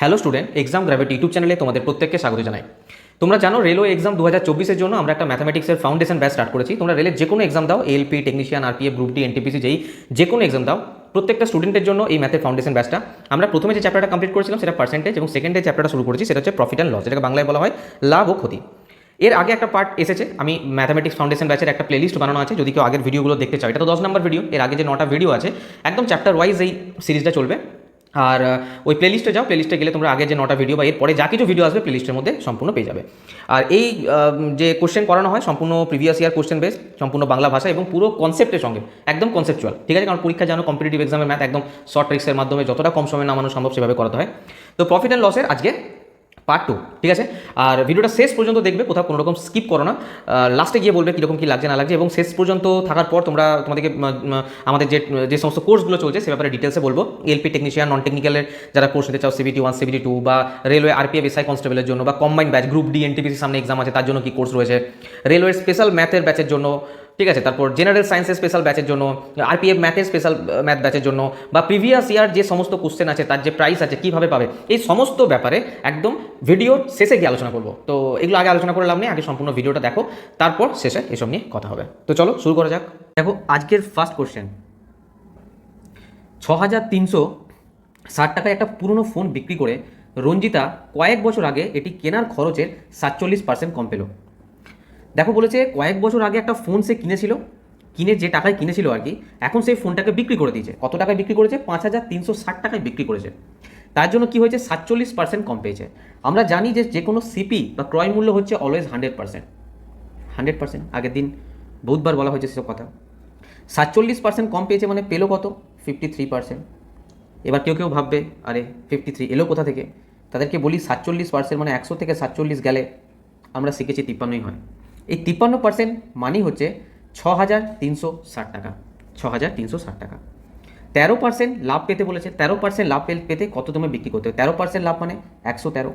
Hello student, exam gravity YouTube চ্যানেলে তোমাদের প্রত্যেককে স্বাগত জানাই। তোমরা জানো রেলওয়ে এক্সাম 2024-এর জন্য আমরা একটা ম্যাথামেটিক্সের ফাউন্ডেশন ব্যাচ স্টার্ট করেছি। তোমরা রেলের যে কোনো এক্সাম দাও, ALP, technician, RPF, group D, NTPC, যেই যে কোনো এক্সাম দাও, প্রত্যেকটা স্টুডেন্টের জন্য এই ম্যাথের ফাউন্ডেশন ব্যাচটা আমরা প্রথমে যে চ্যাপ্টারটা কমপ্লিট করেছিলাম সেটা পার্সেন্টেজ, এবং সেকেন্ডে চ্যাপ্টারটা শুরু করেছি সেটা হচ্ছে প্রফিট অ্যান্ড লস, যেটাকে বাংলায় বলা হয় লাভ ও ক্ষতি। এর আগে একটা পার্ট এসেছে, আমি ম্যাথামেটিক্স ফাউন্ডেশন ব্যাচের একটা প্লেলিস্ট বানানো আছে, যদি কেউ আগের ভিডিওগুলো দেখতে চাও। এটা তো 10 নম্বর ভিডিও, এর আগে যে 9টা ভিডিও আছে একদম চ্যাপ্টার ওয়াইজ এই সিরিজটা চলবে। আর ওই প্লেলিস্টে যাও, প্লেলিস্টে গেলে তোমরা আগে যে 9টা ভিডিও বা এরপরে যা কিছু ভিডিও আসবে প্লেলিস্টের মধ্যে সম্পূর্ণ পেয়ে যাবে। আর এই যে কোশ্চেন করানো হয় সম্পূর্ণ প্রিভিয়াস ইয়ার কোশ্চেন বেস, সম্পূর্ণ বাংলা ভাষা এবং পুরো কনসেপ্টের সঙ্গে, একদম কনসেপচুয়াল, ঠিক আছে? কারণ পরীক্ষা জানো কম্পিটিটিভ এক্সামের ম্যাথ একদম শর্ট ট্রিক্সের মাধ্যমে যতটা কম সময় নামানো সম্ভব সেভাবে করাতে হয়। তো প্রফিট অ্যান্ড লসের আজকে পার্ট 2, ঠিক আছে? আর ভিডিওটা শেষ পর্যন্ত দেখবে, কোথাও কোনো রকম স্কিপ করো না। লাস্টে গিয়ে বলবে কীরকম কী লাগছে না লাগছে, এবং শেষ পর্যন্ত থাকার পর তোমাদেরকে আমাদের যে সমস্ত কোর্সগুলো চলছে সে ব্যাপারে ডিটেলসে বলবো। এলপি, টেকনিশিয়ান, নন টেকনিক্যালের যারা কোর্স নিতে চাও, সিবিটি 1, সিবিটি 2, বা রেলওয়ে আরপিএফ, এসআই কনস্টেবলের জন্য, বা combined batch, group D, NTPC সামনে এক্সাম আছে তার জন্য কী কোর্স রয়েছে, রেলওয়ের স্পেশাল ম্যাথের ব্যাচের জন্য, ঠিক আছে? তারপর জেনারেল সায়েন্সের স্পেশাল ব্যাচের জন্য, আরপিএফ ম্যাথের স্পেশাল ম্যাথ ব্যাচের জন্য, বা প্রিভিয়াস ইয়ার যে সমস্ত কোশ্চেন আছে তার যে প্রাইস আছে কীভাবে পাবে, এই সমস্ত ব্যাপারে একদম ভিডিও শেষে গিয়ে আলোচনা করবো। তো এগুলো আগে আলোচনা করে লাভ নেই, আগে সম্পূর্ণ ভিডিওটা দেখো, তারপর শেষে এসব নিয়ে কথা হবে। তো চলো শুরু করা যাক। দেখো আজকের ফার্স্ট কোশ্চেন, 6,360 টাকায় একটা পুরনো ফোন বিক্রি করে রঞ্জিতা কয়েক বছর আগে এটি কেনার খরচের 47% কম পেল। দেখো বলেছে কয়েক বছর আগে একটা ফোন সে কিনেছিল, কিনে যে টাকায় কিনেছিল আর কি, এখন সেই ফোনটাকে বিক্রি করে দিয়েছে। কত টাকায় বিক্রি করেছে? 5,360 টাকায় বিক্রি করেছে। তার জন্য কি হয়েছে? 47% কম পেয়েছে। আমরা জানি যে কোনো সিপি বা ক্রয় মূল্য হচ্ছে অলওয়েজ 100%। 100% আগের দিন বহুতবার বলা হয়েছে সেসব কথা। 47% কম পেয়েছে মানে পেলো কত? 53%। এবার কেউ কেউ ভাববে আরে 53 এলো কোথা থেকে? তাদেরকে বলি 47% মানে 100 থেকে 47 গেলে আমরা শিখেছি 53ই হয়। এই 53% মানেই হচ্ছে 6,360 টাকা। 6,360 টাকা। 13% লাভ পেতে বলেছে। 13% লাভ পেতে কত তুমি বিক্রি করতে হবে? 13% লাভ মানে 113।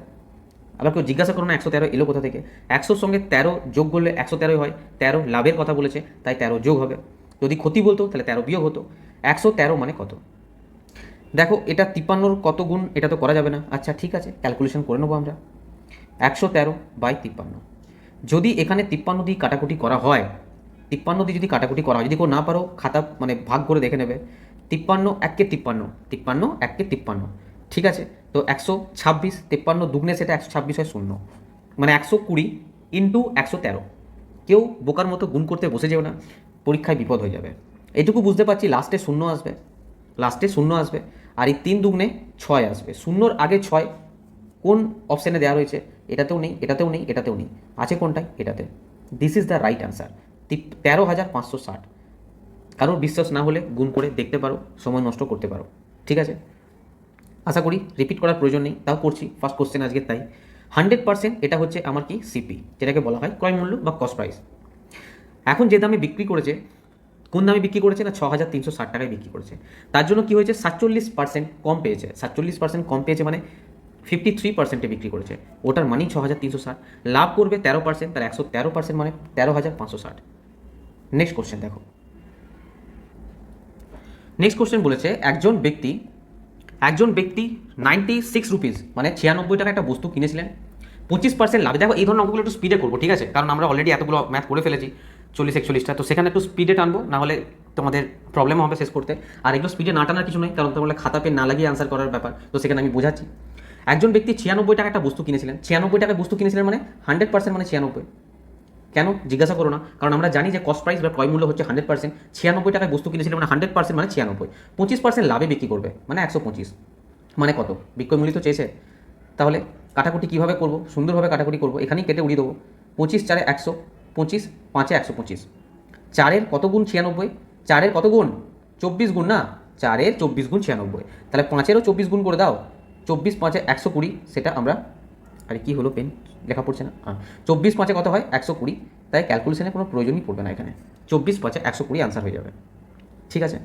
আবার কেউ জিজ্ঞাসা করো না 113 এলো কোথা থেকে? 100-র সঙ্গে 13 যোগ করলে 113 হয়। 13 লাভের কথা বলেছে তাই 13 যোগ হবে। যদি ক্ষতি বলতো তাহলে 13 বিয়োগ হতো। 113 মানে কত? দেখো এটা 53-র কত গুণ, এটা তো করা যাবে না। আচ্ছা ঠিক আছে, ক্যালকুলেশন করে নেবো আমরা। 113/53। যদি এখানে 53 দিয়ে কাটাকুটি করা হয়, 53 দিয়ে যদি কাটাকুটি করা হয়, যদি কেউ না পারো খাতা মানে ভাগ করে দেখে নেবে। 53 1 কে 53, 53 1 কে 53, ঠিক আছে? তো 126, 53 দুগুণে সেটা 126 হয়, 0 মানে 120 ইন্টু 113। কেউ বোকার মতো গুণ করতে বসে যেও না, পরীক্ষায় বিপদ হয়ে যাবে। এইটুকু বুঝতে পারছি, লাস্টে 0 আসবে, লাস্টে 0 আসবে, আর এই 3 দুগুণে 6 আসবে। 0-র আগে 6 কোন অপশানে দেওয়া রয়েছে? এটাতেও নেই, এটাতেও নেই, এটাতেও নেই, আছে কোনটায়? এটাতে। This is the right answer, 13,560। কারোর বিশ্বাস না হলে গুণ করে দেখতে পারো, সময় নষ্ট করতে পারো, ঠিক আছে? আশা করি রিপিট করার প্রয়োজন নেই, তাও করছি, ফার্স্ট কোশ্চেন আজকে তাই। 100% এটা হচ্ছে আমার কি? সিপি, যেটাকে বলা হয় ক্রয় মূল্য বা কস্ট প্রাইস। এখন যে দামে বিক্রি করেছে, কোন দামে বিক্রি করেছে না? 6,360 টাকায় বিক্রি করেছে। তার জন্য কি হয়েছে? 47% কম পেয়েছে। 47% কম পেয়েছে মানে 53%-এ বিক্রি করেছে, ওটার মানেই 6,360। লাভ করবে 13%, তার 113% মানে 13,560। নেক্সট কোশ্চেন দেখো। নেক্সট কোশ্চেন বলেছে একজন ব্যক্তি 96 রুপিস মানে 96 টাকা একটা বস্তু কিনেছিলেন, 25% লাভে। দেখো এই ধরনের অঙ্কগুলো একটু স্পিডে করবো, ঠিক আছে? কারণ আমরা অলরেডি এতগুলো ম্যাথ করে ফেলেছি, 40-41টা, তো সেখানে একটু স্পিডে টানবো, না হলে তোমাদের প্রবলেম হবে শেষ করতে। আর এগুলো স্পিডে না টানার কিছু নেই, কারণ তোমার খাতা পেন না লাগিয়ে আনসার করার ব্যাপার, তো সেখানে আমি বোঝাচ্ছি। একজন ব্যক্তি 96 টাকা একটা বস্তু কিনেছিলেন। 96 টাকায় বস্তু কিনেছিলেন মানে 100% মানে 96। কেন জিজ্ঞাসা করো না, কারণ আমরা জানি যে কস্ট প্রাইস বা ক্রয় মূল্য হচ্ছে 100%। 96 টাকায় বস্তু কিনেছিলেন মানে 100% মানে 96। 25% লাভে বিক্রি করবে মানে 125, মানে কত? বিক্রয় মূল্য তো চেয়েছে। তাহলে কাটাকুটি কীভাবে করবো? সুন্দরভাবে কাটাকুটি করবো, এখানেই কেটে উড়িয়ে দেবো। 25 4 100, 25 5 125। 4-এর কত গুণ 96? 4-এর কত গুণ? 24 গুণ না, 4-এর 24 গুণ 96। তাহলে 5-এরও 24 গুণ করে দাও। 24 5 120, সেটা আমরা, আরে কী হলো, পেন লেখা পড়ছে না। 24 5 কত হয়? 120। তাই ক্যালকুলেশনের কোনো প্রয়োজনই পড়বে না এখানে। 24 5 120 আনসার হয়ে যাবে, ঠিক আছে?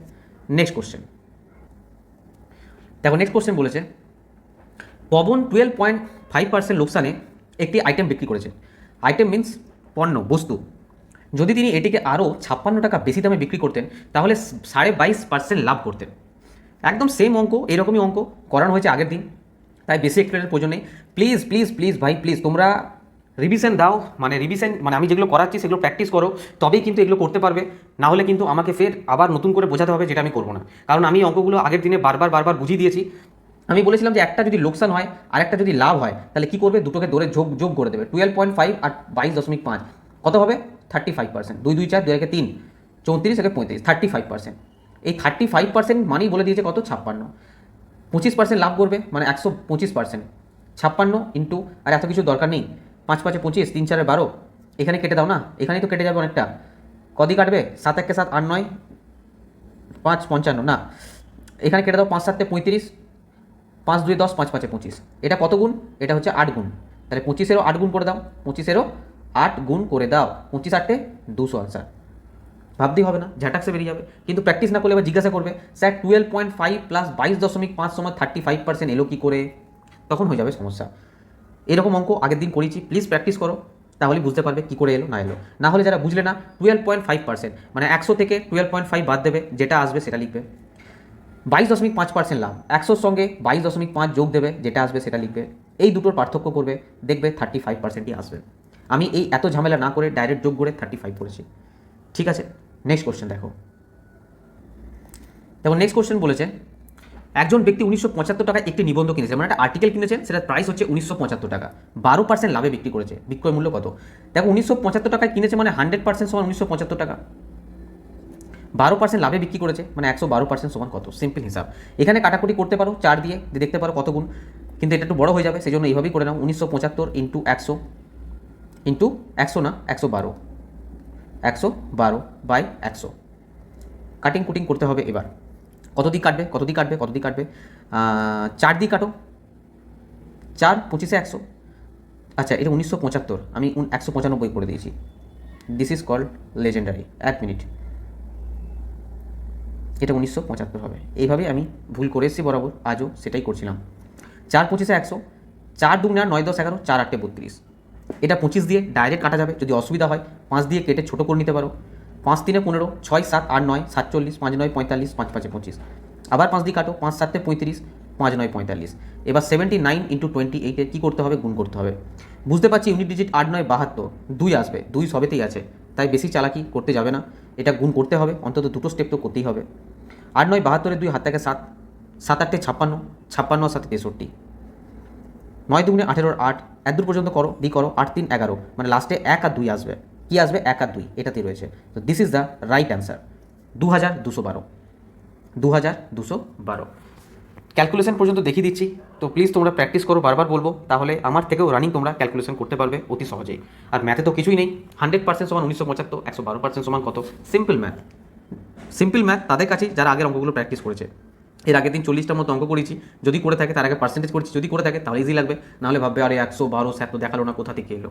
নেক্সট কোশ্চেন দেখো। নেক্সট কোশ্চেন বলেছে পবন 12.5% লোকসানে একটি আইটেম বিক্রি করেছে। আইটেম মিন্স পণ্য, বস্তু। যদি তিনি এটিকে আরও 56 টাকা বেশি দামে বিক্রি করতেন তাহলে 22.5% লাভ করতেন। একদম সেম অঙ্ক, এরকমই অঙ্ক করানো হয়েছে আগের দিন। তাই বেশি এক্সপ্লেনের প্রয়োজন নেই। প্লিজ প্লিজ প্লিজ ভাই প্লিজ তোমরা রিভিশন দাও, রিভিশন আমি যেগুলো করাচ্ছি সেগুলো প্র্যাকটিস করো, তবেই কিন্তু এগুলো করতে পারবে। না হলে কিন্তু আমাকে ফের আবার নতুন করে বোঝাতে হবে, যেটা আমি করবো না। কারণ আমি অঙ্কগুলো আগের দিনে বারবার বুঝিয়ে দিয়েছি। আমি বলেছিলাম যে একটা যদি লোকসান হয় আর একটা যদি লাভ হয়, তাহলে কী করবে, দুটোকে ধরে যোগ করে দেবে। 12.5 আর 22.5 কত হবে? 35%। 2 2 4 2 1 3 34 একে 35, 35%। এই 35% মানেই বলে দিয়েছে কত? 56। 25% লাভ করবে মানে 125%। 56 ইন্টু, আর এত কিছু দরকার নেই, 5 5 25, 3 4 12, এখানে কেটে দাও না, এখানেই তো কেটে যাবে অনেকটা। কদি কাটবে? 7 1 7 8 9 5 55 না, এখানে কেটে দাও, 5 7 35, 5 2 10, 5 5 25। এটা কত গুণ? এটা হচ্ছে 8 গুণ। তাহলে 25-এরও 8 গুণ করে দাও, 25-এরও 8 গুণ করে দাও, 25 8 200 আনসার। ভাবতেই হবে না, ঝাটাকসে বেরিয়ে যাবে। কিন্তু প্র্যাকটিস না করলে এবার জিজ্ঞাসা করবে, স্যার 12.5 প্লাস 22.5 সমান 35% এলো কী করে? তখন হয়ে যাবে সমস্যা। এরকম অঙ্ক আগের দিন করেছি, প্লিজ প্র্যাকটিস করো, তাহলে বুঝতে পারবে কী করে এলো না এলো। না হলে যারা বুঝলে না, 12.5% মানে 100 থেকে 12.5 বাদ দেবে, যেটা আসবে সেটা লিখবে। 22.5% লাভ, 100-র সঙ্গে 22.5 যোগ দেবে, যেটা আসবে সেটা লিখবে। এই দুটোর পার্থক্য করবে, দেখবে 35%ই আসবে। আমি এই এত ঝামেলা না করে ডাইরেক্ট যোগ করে 35 করেছি। ঠিক আছে, নেক্সট কোশ্চেন দেখো। নেক্সট কোশ্চেন বলেছে, একজন ব্যক্তি 1975 টাকায় একটি নিবন্ধ কিনেছে, মানে একটা আর্টিকেল কিনেছেন, সেটার প্রাইস হচ্ছে 1975 টাকা, 12% লাভে বিক্রি করেছে, বিক্রয় মূল্য কত? দেখো 1975 টাকায় কিনেছে মানে 100% সমান 1975 টাকা, 12% লাভে বিক্রি করেছে মানে 112% সমান কত? সিম্পল হিসাব। এখানে কাটাকুটি করতে পারো 4 দিয়ে, দেখতে পারো কত গুণ, কিন্তু এটা একটু বড় হয়ে যাবে, সেই জন্য এইভাবেই করে নাও। 1975 ইন্টু 100 ইন্টু 100 না 112, 112 বাই 100। কাটিং কুটিং করতে হবে। এবার কত দিক কাটবে, কত দিক কাটবে, কত দিক কাটবে? 4 দিক কাটো, 4 25-এ 100। আচ্ছা, এটা 1975, আমি 195 করে দিয়েছি। This is called legendary. 1 minute, এটা 1975 হবে। এইভাবে আমি ভুল করে এসেছি বরাবর, আজও সেটাই করছিলাম। 4 25-এ 100, 4 2 9 10 11, 4 8 32। এটা 25 দিয়ে ডাইরেক্ট কাটা যাবে, যদি অসুবিধা হয় 5 দিয়ে কেটে ছোটো করে নিতে পারো। 5 3 15, 6 7 8 9 47, 5 9 45, 5 5 25। আবার 5 দিয়ে কাটো, 5 7 35, 5 9 45। এবার 79 ইন্টু 28-এর কী করতে হবে? গুণ করতে হবে। বুঝতে পারছি ইউনিট ডিজিট 8 9 72, 2 আসবে, 2 সবেতেই আছে, তাই বেশি চালাকি করতে যাবে না, এটা গুণ করতে হবে, অন্তত দুটো স্টেপ তো করতেই হবে। 8 9 72-এর 2 হাত থেকে 7, 7 8 56, 56 আর 7 63, 9 2 18 8, 1 2 পর্যন্ত করো, করো, 8 3 11, মানে লাস্টে 1 আর 2 আসবে। কি আসবে? 1 আর 2, এটাতেই রয়েছে। তো this is the right answer, 2212, 2212। Calculation পর্যন্ত দেখিয়ে দিচ্ছি, তো প্লিজ তোমরা প্র্যাকটিস করো, বারবার বলবো, তাহলে আমার থেকেও রানিং তোমরা ক্যালকুলেশন করতে পারবে অতি সহজেই। আর ম্যাথে তো কিছুই নেই, 100% সমান 1975, 112% সমান কত? Simple math. সিম্পল ম্যাথ তাদের কাছেই যারা আগের অঙ্কগুলো প্র্যাকটিস করেছে। এর আগের দিন 40টার মতো অঙ্ক করেছি, যদি করে থাকে তার আগে পার্সেন্টেজ করেছি, যদি করে থাকে তাহলে ইজি লাগবে, নাহলে ভাববে আরে 112 স্যার তো দেখালো না, কোথা থেকে এলো?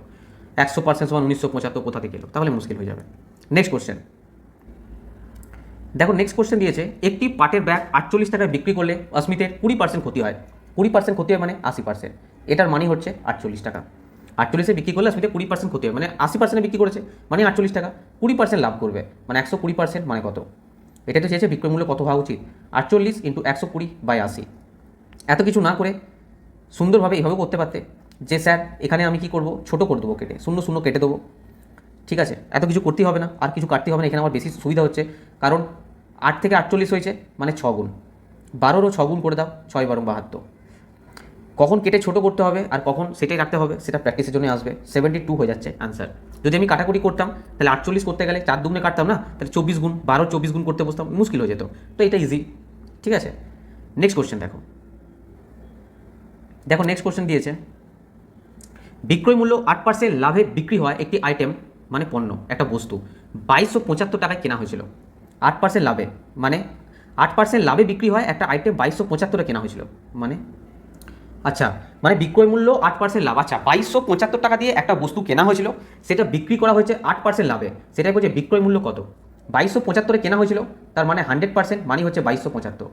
100% সমান 1975 কোথা থেকে এলো? তাহলে মুশকিল হয়ে যাবে। নেক্সট কোশ্চেন দেখো, নেক্সট কোশ্চেন দিয়েছে, একটি পাটের ব্যাগ 48 টাকায় বিক্রি করলে অস্মিতের 20% ক্ষতি হয়। 20% ক্ষতি হয় মানে 80%, এটার মানে হচ্ছে 48 টাকা। 48-এ বিক্রি করলে অস্মিতের 20% ক্ষতি হয়, মানে 80%-এ বিক্রি করেছে মানে 48 টাকা, 20% লাভ করবে মানে 120% মানে কত? এটা তো চেয়েছে বিক্রয় মূল্য কত হওয়া উচিত, 48 ইন্টু 120 বাই 80। এত কিছু না করে সুন্দরভাবে এইভাবে করতে পারতে যে স্যার এখানে আমি কি করব, ছোটো করে দেবো, কেটে 0 0 কেটে দেবো। ঠিক আছে, এত কিছু করতেই হবে না, আর কিছু কাটতে হবে না। এখানে আমার বেশি সুবিধা হচ্ছে, কারণ 8 থেকে 48 হয়েছে মানে 6 গুণ, 12-রও 6 গুণ করে দাও, 6 12 72। কখন কেটে ছোটো করতে হবে আর কখন সেটাই রাখতে হবে, সেটা প্র্যাকটিসের জন্য আসবে। 72 হয়ে যাচ্ছে আনসার। যদি আমি কাটাকুটি করতাম তাহলে 48 করতে গেলে 4 দুগুণে কাটতাম না, তাহলে 24 গুণ, 12 24 গুণ করতে বসতাম, মুশকিল হয়ে যেত। তো এটা ইজি। ঠিক আছে, নেক্সট কোশ্চেন দেখো। নেক্সট কোশ্চেন দিয়েছে, বিক্রয় মূল্য 8% লাভে বিক্রি হয় একটি আইটেম, মানে পণ্য, একটা বস্তু 2275 টাকায় কেনা হয়েছিল। 8% লাভে মানে 8% লাভে বিক্রি হয় একটা আইটেম 2275-এ কেনা হয়েছিল, মানে আচ্ছা, মানে বিক্রয় মূল্য 8% লাভ। আচ্ছা, 2275 টাকা দিয়ে একটা বস্তু কেনা হয়েছিল, সেটা বিক্রি করা হয়েছে 8% লাভে, সেটাই বলছে বিক্রয় মূল্য কত? 2275-এ কেনা হয়েছিল, তার মানে 100% মানে হচ্ছে 2275,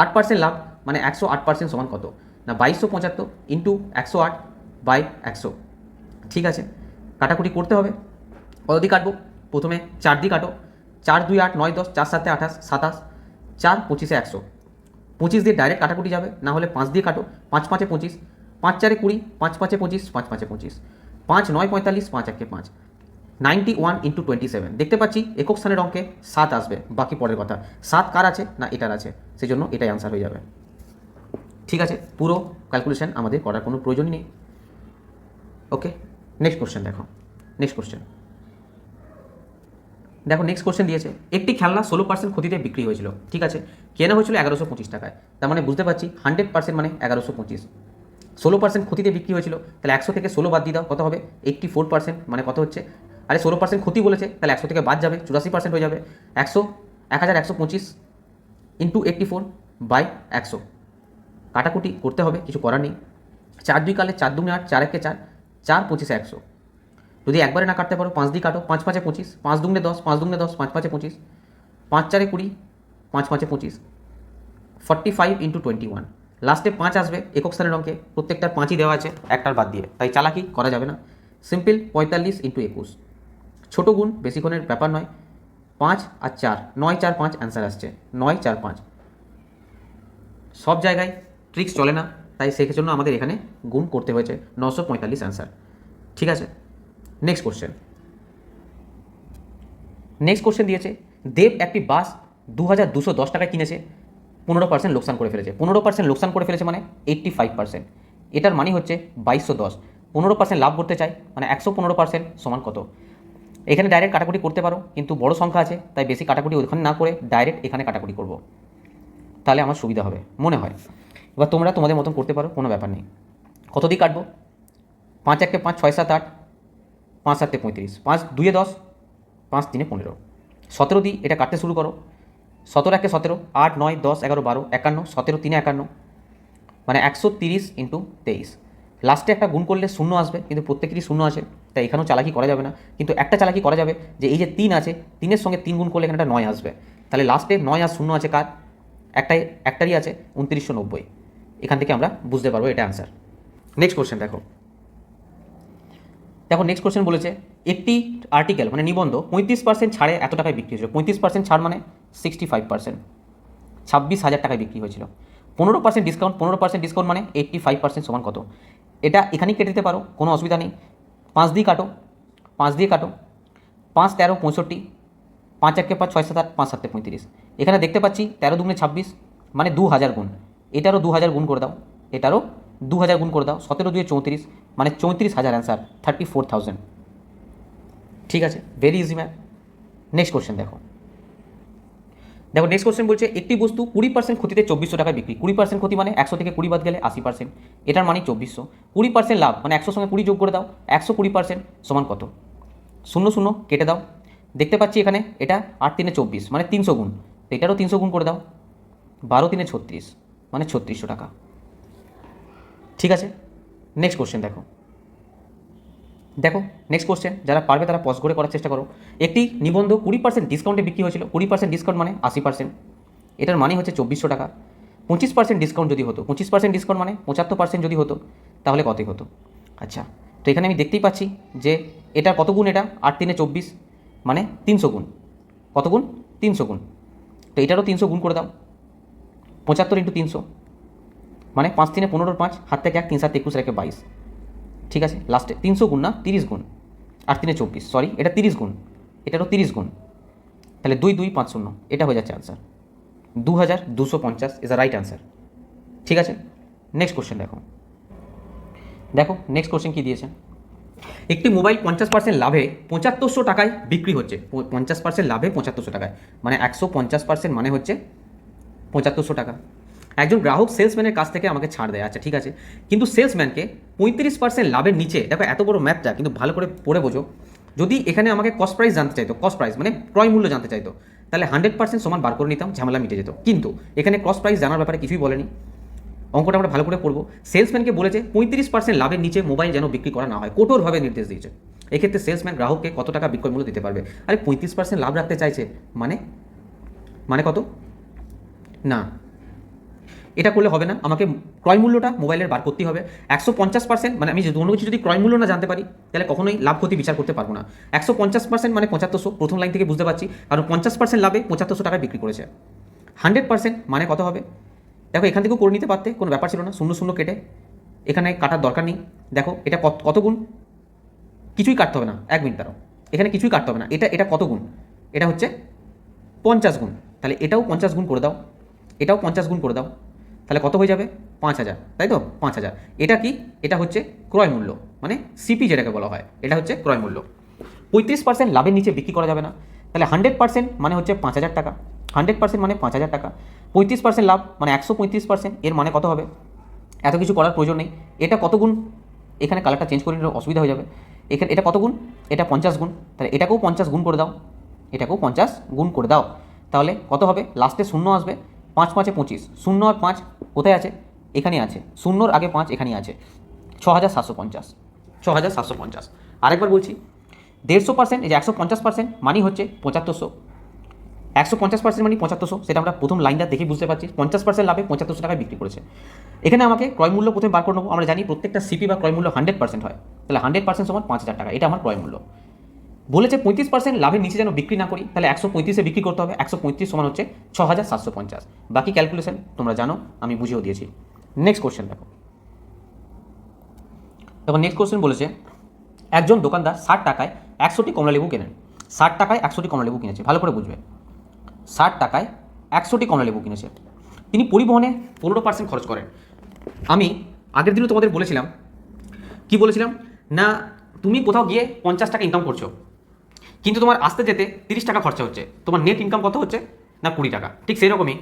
8% লাভ মানে 108% সমান কত? না 2275 ইন্টু 108 বাই 100। ঠিক আছে, কাটাকুটি করতে হবে। কত দিয়ে কাটবো? প্রথমে 4 দিয়ে কাটো, 4 2 8 9 10, 4 7 28 27, 4 25-এ 100, 25 দিয়ে ডাইরেক্ট কাটাকুটি যাবে, না হলে 5 দিয়ে কাটো, 5 5 এ 25, 5 4 এ 20, 5 5 এ 25, 5 5 এ 25, 5 9 45, 5 1 5, 91 ইন্টু 27। দেখতে পাচ্ছি একক স্থানের অঙ্কে 7 আসবে, বাকি পরের কথা। 7 কার আছে না এটার আছে, সেই জন্য এটাই আনসার হয়ে যাবে। ঠিক আছে, পুরো ক্যালকুলেশন আমাদের করার কোনো প্রয়োজনই নেই। ওকে, নেক্সট কোশ্চেন দেখো। নেক্সট কোশ্চেন দেখো, নেক্সট কোশ্চেন দিয়েছে একটি খেলনা 16% ক্ষতিতে বিক্রি হয়েছিল। ঠিক আছে, কেনা হয়েছিল 1125 টাকায়। তার মানে বুঝতে পারছি 100% মানে 1125, 16% ক্ষতিতে বিক্রি হয়েছিল। তাহলে 100 থেকে 16 বাদ দিয়ে দাও, কত হবে? 84%, মানে কত হচ্ছে? আরে 16% ক্ষতি বলেছে, তাহলে 100 থেকে বাদ যাবে, 84% হয়ে যাবে। 1125 ইন্টু 84 বাই 100, কাটাকুটি করতে হবে, কিছু করার নেই। 4 2 কালে 4 2 8, 4 1 4, 4 25 100। যদি একবারে না কাটতে পারো 5 দিয়ে কাটো, 5 5 এ 25, 5 2 10, 5 2 10, 5 5 এ 25, 5 4 এ 20, 5 5 এ 25, 45 ইন্টু 21। লাস্টে 5 আসবে একক স্থানের অঙ্কে, প্রত্যেকটার 5ই দেওয়া আছে, একটার বাদ দিয়ে, তাই চালাকি করা যাবে না। সিম্পল 45 ইন্টু 21, ছোটো গুণ, বেশিক্ষণের ব্যাপার নয়। 5 আর 4, 9 4 5 অ্যান্সার আসছে, 9 4 5। সব জায়গায় ট্রিক্স চলে না, তাই সেই জন্য আমাদের এখানে গুণ করতে হয়েছে। 945 অ্যান্সার। ঠিক আছে, নেক্সট কোশ্চেন। নেক্সট কোশ্চেন দিয়েছে দেব একটি বাস 2210 টাকায় কিনেছে, 15% লোকসান করে ফেলেছে। 15% লোকসান করে ফেলেছে মানে 85%। এটার মানে হচ্ছে 2210। 15% লাভ করতে চাই মানে 115% সমান কত? এখানে ডাইরেক্ট কাটাকুটি করতে পারো, কিন্তু বড় সংখ্যা আছে, তাই বেশি কাটাকুটি ওখানে না করে ডাইরেক্ট এখানে কাটাকুটি করব, তাহলে আমার সুবিধা হবে মনে হয়। এবার তোমরা তোমাদের মতন করতে পারো, কোনো ব্যাপার নেই। কত দিয়ে কাটবো? 5 1 5, 6 7 8, 5 7 35, 5 2 10, 5 3 15, 17 দিয়ে এটা কাটতে শুরু করো। 17 1 17, 8 9 10 11 12 51, 17 3 51, মানে 130 ইন্টু 23। লাস্টে একটা গুণ করলে শূন্য আসবে, কিন্তু প্রত্যেকেরই শূন্য আছে, তাই এখানেও চালাকি করা যাবে না। কিন্তু একটা চালাকি করা যাবে, যে এই যে 3 আছে, 3-এর সঙ্গে 3 গুণ করলে এখানে একটা 9 আসবে। তাহলে লাস্টে 9 আর 0 আছে কার? একটারই আছে, 2990। এখান থেকে আমরা বুঝতে পারবো এটা অ্যান্সার। নেক্সট কোশ্চেন দেখো। নেক্সট কোশ্চেন বলেছে একটি আর্টিকেল মানে নিবন্ধ 35% ছাড়ে এত টাকায় বিক্রি হয়েছিল। 35% ছাড় মানে 65%, 26,000 টাকায় বিক্রি হয়েছিল। 15% ডিসকাউন্ট, 15% ডিসকাউন্ট মানে 85% সমান কত? এটা এখানেই কেটে দিতে পারো, কোনো অসুবিধা নেই। 5 দিয়ে কাটো, 5 দিয়ে কাটো, 5 13 65, 5 1 5 6 7 8, 5 7 35। এখানে দেখতে পাচ্ছি 13 2 26, মানে 2000 গুণ। এটারও 2000 গুণ করে দাও, এটারও 2000 গুণ করে দাও। 17 2 34, মানে 34,000 অ্যান্সার, 34,000। ঠিক আছে, very easy math. Next question দেখো। নেক্সট কোশ্চেন বলছে একটি বস্তু 20% ক্ষতিতে 2400 টাকায় বিক্রি। 20% ক্ষতি মানে 100 থেকে 20 বাদ গেলে 80%, এটার মানে 2400। 20% লাভ মানে 100 সঙ্গে 20 যোগ করে দাও, 120% সমান কত? 0 0 কেটে দাও। দেখতে পাচ্ছি এখানে এটা 8 3 24, মানে 300 গুণ, তো এটারও 300 গুণ করে দাও। 12 3 36, মানে 3600 টাকা। ঠিক আছে, নেক্সট কোশ্চেন দেখো। নেক্সট কোশ্চেন, যারা পারবে তারা পজ করে করার চেষ্টা করো। একটি নিবন্ধ 20% ডিসকাউন্টে বিক্রি হয়েছিল। 20% ডিসকাউন্ট মানে 80%, এটার মানে হচ্ছে 2400 টাকা। 25% ডিসকাউন্ট যদি হতো, 25% ডিসকাউন্ট মানে 75% যদি হতো, তাহলে কতই হতো? আচ্ছা, তো এখানে আমি দেখতেই পাচ্ছি যে এটা কত গুণ, এটা 8 3 24, মানে 300 গুণ। কত গুণ? 300 গুণ। তো এটারও 300 গুণ করে দাও। 75 ইন্টু 300, মানে 5 3 15 5, হাত থেকে 1, 3 7 21 রেখে 22। ঠিক আছে, লাস্টে 300 গুণ না 30 গুণ, 8 3 24, সরি এটা 30 গুণ, এটারও 30 গুণ, তাহলে 2 2 5 0, এটা হয়ে যাচ্ছে answer. 2250 is the right answer. ঠিক আছে, নেক্সট কোশ্চেন দেখো। নেক্সট কোশ্চেন কী দিয়েছে? একটি মোবাইল 50% লাভে 7500 টাকায় বিক্রি হচ্ছে। 50% লাভে 7500 টাকায়, মানে 150% মানে হচ্ছে 7500 টাকা। একজন গ্রাহক সেলসম্যানের কাছ থেকে আমাকে ছাড় দেয়। আচ্ছা ঠিক আছে, কিন্তু সেলসম্যানকে 35% লাভের নিচে, দেখো এত বড় ম্যাথটা কিন্তু ভালো করে পড়ে বোঝো। যদি এখানে আমাকে কস্ট প্রাইস জানতে চাইতো, কস্ট প্রাইস মানে ক্রয় মূল্য জানতে চাইতো, তাহলে 100% সমান বার করে নিতাম, ঝামেলা মিটে যেত। কিন্তু এখানে কস্ট প্রাইস জানার ব্যাপারে কিছুই বলেনি। অঙ্কটা আমরা ভালো করে পড়বো। সেলসম্যানকে বলেছে 35% লাভের নিচে মোবাইল যেন বিক্রি করা না হয়, কঠোরভাবে নির্দেশ দিয়েছে। এক্ষেত্রে সেলসম্যান গ্রাহককে কত টাকা বিক্রয় মূল্য দিতে পারবে? আরে 35% লাভ রাখতে চাইছে, মানে মানে কত? না, এটা করলে হবে না, আমাকে ক্রয় মূল্যটা মোবাইলের বার করতেই হবে। 150%, মানে আমি কোনো কিছু যদি ক্রয় মূল্য না জানতে পারি, তাহলে কখনোই লাভ ক্ষতি বিচার করতে পারবো না। 150% মানে 7500, প্রথম লাইন থেকে বুঝতে পারছি, কারণ 50% লাভে 7500 টাকায় বিক্রি করেছে। 100% মানে কত হবে? দেখো এখান থেকেও করে নিতে পারতে, কোনো ব্যাপার ছিল না, শূন্য শূন্য কেটে, এখানে কাটার দরকার নেই। দেখো এটা কত গুণ, কিছুই কাটতে হবে না, 1 মিনিট দাঁড়াও, এখানে কিছুই কাটতে হবে না, এটা কত গুণ, এটা হচ্ছে 50 গুণ, তাহলে এটাও 50 গুণ করে দাও, এটাও 50 গুণ করে দাও, তাহলে কত হয়ে যাবে 5000, তাই তো 5000। এটা কি, এটা হচ্ছে ক্রয় মূল্য, মানে সিপি যেটাকে বলা হয়, এটা হচ্ছে ক্রয় মূল্য। 35% লাভের নিচে বিক্রি করা যাবে না, তাহলে 100% মানে হচ্ছে 5000 টাকা, 100% মানে 5000 টাকা, 35% লাভ মানে 135%, এর মানে কত হবে, এত কিছু করার প্রয়োজন নেই। এটা কত গুণ, এখানে কালারটা চেঞ্জ করে নিলে অসুবিধা হয়ে যাবে, এখানে এটা কত গুণ, এটা 50 গুণ, তাহলে এটাকেও 50 গুণ করে দাও, এটাকেও 50 গুণ করে দাও, তাহলে কত হবে, লাস্টে শূন্য আসবে, 5 5 25, 0 আর 5 কোথায় আছে, এখানে আছে, 0-র আগে 5 এখানেই আছে, 6750, 6750। আরেকবার বলছি, 150%, এই যে 150% মানি হচ্ছে 7500, 150% মানে 7500, সেটা আমরা প্রথম লাইনটা দেখে বুঝতে পারছি, 50% লাভে 7500 টাকায় বিক্রি করেছে। এখানে আমাকে ক্রয় মূল্য প্রথমে বার করে নেবো, আমরা জানি প্রত্যেকটা সিপি বা ক্রয় মূল্য 100% হয়, তাহলে 100% সমান 5000 টাকা, এটা আমার ক্রয় মূল্য। বলেছে 35% লাভের নিচে যেন বিক্রি না করি, তাহলে 135-এ বিক্রি করতে হবে, 135 সমান হচ্ছে 6750। বাকি ক্যালকুলেশন তোমরা জানো, আমি বুঝিয়েও দিয়েছি। নেক্সট কোশ্চেন দেখো, নেক্সট কোশ্চেন বলেছে একজন দোকানদার 60 টাকায় 100টি কমলালেবু কেনেন, 60 টাকায় 100টি কমলালেবু কিনেছে, ভালো করে বুঝবে, 60 টাকায় 100টি কমলালেবু কিনেছে, তিনি পরিবহনে 15% খরচ করেন। আমি আগের দিনও তোমাদের বলেছিলাম, কি বলেছিলাম না, তুমি কোথাও গিয়ে 50 টাকা ইনকাম করছো, কিন্তু তোমার আসতে যেতে 30 টাকা খরচা হচ্ছে, তোমার নেট ইনকাম কত হচ্ছে না 20 টাকা। ঠিক সেই রকমই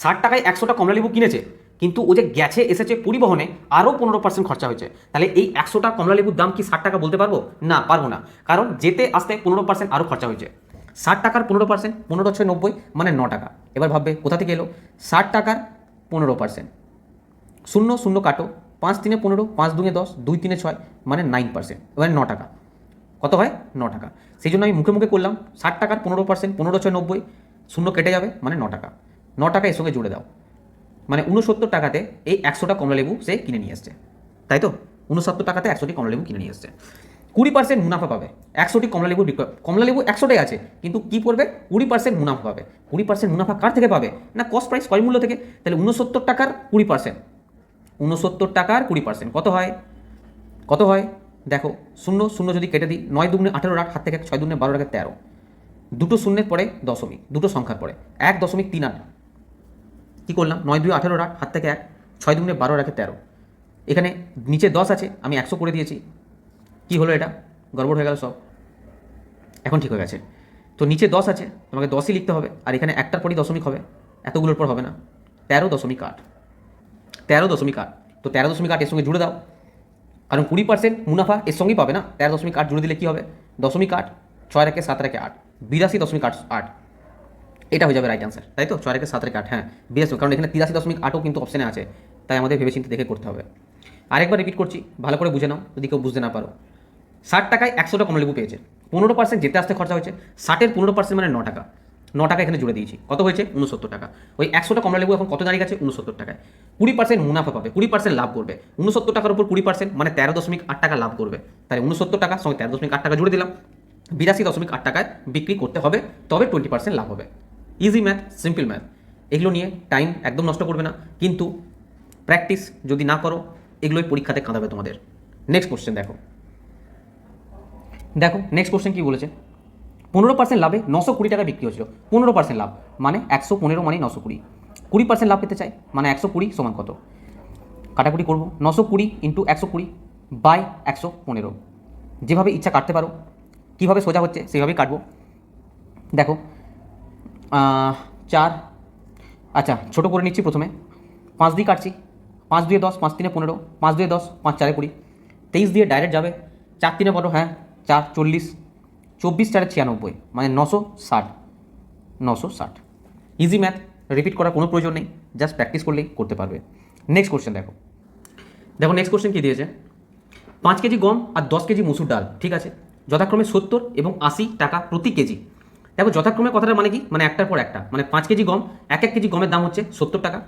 60 টাকায় 100টা কমলালেবু কিনেছে, কিন্তু ও যে গেছে এসেছে পরিবহনে আরও 15% খরচা হয়েছে, তাহলে এই 100টা কমলালেবুর দাম কি 60 টাকা বলতে পারবো না, পারবো না, কারণ যেতে আসতে 15% আরও খরচা হয়েছে। 60 টাকার 15%, 15 6 90 মানে 9 টাকা। এবার ভাববে কোথা থেকে এলো, 60 টাকার 15%, 0 0 কাটো, 5 3 15, 5 2 10, 2 3 6 মানে 9%, এবার 9 টাকা, কত হয় 9 টাকা। সেই জন্য আমি মুখে মুখে করলাম, 60 টাকার 15%, 15 6 90, 0 কেটে যাবে মানে 9 টাকা, 9 টাকা এর সঙ্গে জুড়ে দাও, মানে 69 টাকাতে এই 100টা কমলালেবু সে কিনে নিয়ে এসছে, তাই তো 69 টাকাতে 100টি কমলালেবু কিনে নিয়ে এসছে। 20% মুনাফা পাবে, 100টি কমলালেবু কমলালেবু 100টাই আছে, কিন্তু কি করবে 20% মুনাফা পাবে। 20% মুনাফা কার থেকে পাবে না, কস্ট প্রাইস ক্রয় মূল্য থেকে, তাহলে 69 টাকার 20%, 69 টাকার 20% কত হয়, কত হয় দেখো, 0 0 যদি কেটে দিই, 9 দুগুণে 18 রাখ হাত থেকে, 6 দুগুণে 12 রাখে 13, দুটো শূন্যের পরে দশমিক, দুটো সংখ্যার পরে 1.38, কী করলাম, 9 2 18 রাখ হাত থেকে 1, 6 দুগুণে 12 রাখে 13, এখানে নিচে 10 আছে, আমি 100 করে দিয়েছি, কি হলো এটা, গড়বড় হয়ে গেল সব, এখন ঠিক হয়ে গেছে। তো নিচে 10 আছে, তোমাকে 10ই লিখতে হবে, আর এখানে একটার পরই দশমিক হবে, এতগুলোর পর হবে না, 13.8, 13.8, তো 13.8 এর সঙ্গে জুড়ে দাও, কারণ 20% মুনাফা এর সঙ্গেই পাবে না, 13.8 জুড়ে দিলে কী হবে, 0.8, 6 রেখে 7 রেখে 8, 82.8, এটা হয়ে যাবে রাইট অ্যান্সার, তাই তো 6 রেখে 7 রেখে 8, হ্যাঁ 82, কারণ এখানে 83.8ও কিন্তু অপশানে আছে, তাই আমাদের ভেবেচিন্তে দেখে করতে হবে। আরেকবার রিপিট করছি, ভালো করে বুঝে নাও যদি কেউ বুঝতে না পারো। 60 টাকায় 100টা কমলালেবু পেয়েছে, 15% যেতে আসতে খরচা হয়েছে, 60-এর 15% মানে 9 টাকা, 9 টাকা এখানে জুড়ে দিয়েছি, কত হয়েছে 69 টাকা। ওই 100টা কমলালেবু এখন কত দাঁড়িয়ে গেছে 69 টাকায়, 20% মুনাফা পাবে, 20% লাভ করবে, 69 টাকার উপর 20% মানে 13.8 টাকা লাভ করবে, তাই 69 টাকা সঙ্গে 13.8 টাকা জুড়ে দিলাম, 82.8 টাকায় বিক্রি করতে হবে, তবে 20% লাভ হবে। ইজি ম্যাথ, সিম্পল ম্যাথ, এগুলো নিয়ে টাইম একদম নষ্ট করবে না, কিন্তু প্র্যাকটিস যদি না করো এগুলোই পরীক্ষাতে কাঁদাবে তোমাদের। নেক্সট কোশ্চেন দেখো, নেক্সট কোশ্চেন কী বলেছে, 15% লাভে 920 টাকা বিক্রি হয়েছিল, 15% লাভ মানে 115 মানে 920, 20% লাভ পেতে চাই মানে 120 সমান কত, কাটাকুটি করবো, 920 ইন্টু 120 বাই 115, যেভাবে ইচ্ছা কাটতে পারো, কীভাবে সোজা হচ্ছে সেইভাবেই কাটবো। দেখো 4, আচ্ছা ছোটো করে নিচ্ছি প্রথমে, 5 দিয়ে কাটছি, 5 2 10, 5 3 15, 5 2 10, 5 4 20, 23 দিয়ে ডাইরেক্ট যাবে, 4 3 12, হ্যাঁ 4 40, 24 4 96 মানে 960, 960। ইজি ম্যাথ, রিপিট করার কোনো প্রয়োজন নেই, জাস্ট প্র্যাকটিস করলেই করতে পারবে। নেক্সট কোশ্চেন দেখো, নেক্সট কোশ্চেন কী দিয়েছে, 5 কেজি গম আর 10 কেজি মসুর ডাল, ঠিক আছে, যথাক্রমে 70 এবং 80 টাকা প্রতি কেজি। দেখো যথাক্রমে কথাটা মানে কি, মানে একটার পর একটা, মানে 5 কেজি গম, এক কেজি গমের দাম হচ্ছে 70 টাকা,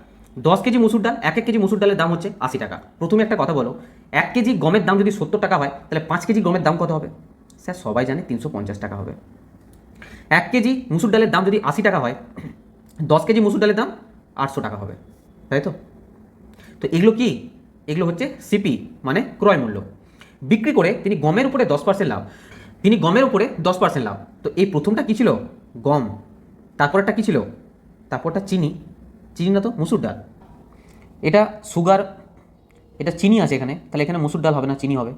10 কেজি মসুর ডাল, এক কেজি মসুর ডালের দাম হচ্ছে 80 টাকা। প্রথমে একটা কথা বলো, 1 কেজি গমের দাম যদি 70 টাকা হয়, তাহলে 5 কেজি গমের দাম কত হবে, স্যার সবাই জানে 350 টাকা হবে। 1 কেজি মুসুর ডালের দাম যদি 80 টাকা হয়, 10 কেজি মুসুর ডালের দাম 800 টাকা হবে, তাই তো? তো এগুলো কি? এগুলো হচ্ছে সিপি মানে ক্রয় মূল্য। বিক্রি করে তিনি গমের উপরে 10% লাভ, তিনি গমের উপরে 10% লাভ। তো এই প্রথমটা কী ছিল? গম। তারপরটা কী ছিল? তারপরটা চিনি। চিনি না তো, মুসুর ডাল। এটা সুগার, এটা চিনি আছে এখানে, তাহলে এখানে মুসুর ডাল হবে না, চিনি হবে।